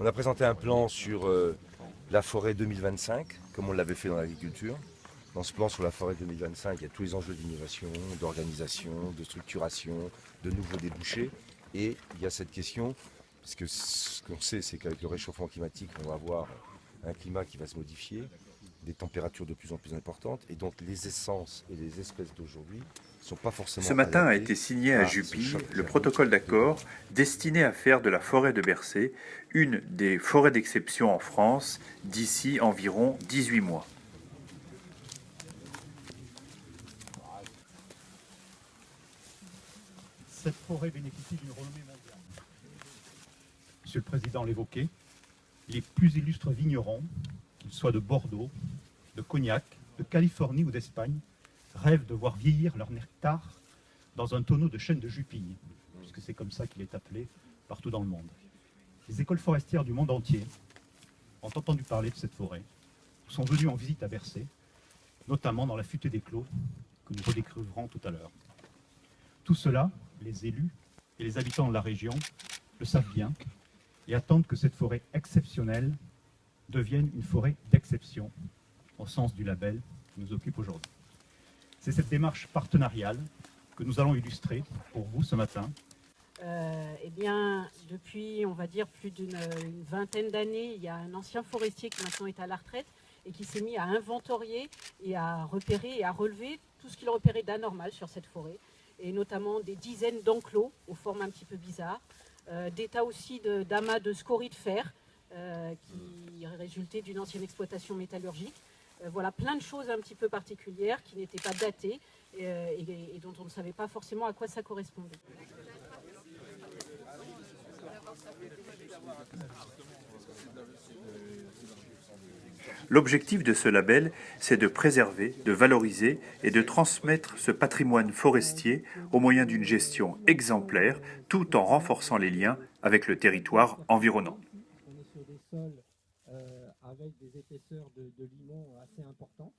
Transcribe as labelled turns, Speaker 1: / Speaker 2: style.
Speaker 1: On a présenté un plan sur la forêt 2025, comme on l'avait fait dans l'agriculture. Dans ce plan sur la forêt 2025, il y a tous les enjeux d'innovation, d'organisation, de structuration, de nouveaux débouchés. Et il y a cette question, parce que ce qu'on sait, c'est qu'avec le réchauffement climatique, on va avoir un climat qui va se modifier, des températures de plus en plus importantes, et donc les essences et les espèces d'aujourd'hui ne sont pas
Speaker 2: Ce
Speaker 1: forcément
Speaker 2: matin a
Speaker 1: adaptées
Speaker 2: été signé à
Speaker 1: à ce
Speaker 2: Jupille
Speaker 1: choc
Speaker 2: le
Speaker 1: thermique
Speaker 2: protocole
Speaker 1: de demain.
Speaker 2: d'accord destiné à faire de la forêt de Bercé une des forêts d'exception en France d'ici environ 18 mois.
Speaker 3: Cette forêt bénéficie d'une renommée mondiale. Monsieur le Président l'évoquait, les plus illustres vignerons, qu'ils soient de Bordeaux, de Cognac, de Californie ou d'Espagne, rêvent de voir vieillir leur nectar dans un tonneau de chêne de Jupille, puisque c'est comme ça qu'il est appelé partout dans le monde. Les écoles forestières du monde entier ont entendu parler de cette forêt, sont venues en visite à Bercé, notamment dans la futée des Clos, que nous redécouvrirons tout à l'heure. Tout cela, les élus et les habitants de la région le savent bien et attendent que cette forêt exceptionnelle devienne une forêt d'exception, au sens du label qui nous occupe aujourd'hui. C'est cette démarche partenariale que nous allons illustrer pour vous ce matin.
Speaker 4: Eh bien, depuis, on va dire, plus d'une vingtaine d'années, il y a un ancien forestier qui maintenant est à la retraite et qui s'est mis à inventorier et à repérer et à relever tout ce qu'il repérait d'anormal sur cette forêt, et notamment des dizaines d'enclos aux formes un petit peu bizarres, des tas aussi d'amas de scories de fer qui résultaient d'une ancienne exploitation métallurgique. Voilà, plein de choses un petit peu particulières qui n'étaient pas datées et dont on ne savait pas forcément à quoi ça correspondait.
Speaker 2: L'objectif de ce label, c'est de préserver, de valoriser et de transmettre ce patrimoine forestier au moyen d'une gestion exemplaire, tout en renforçant les liens avec le territoire environnant.
Speaker 5: On est sur des sols avec des épaisseurs de limon assez importantes.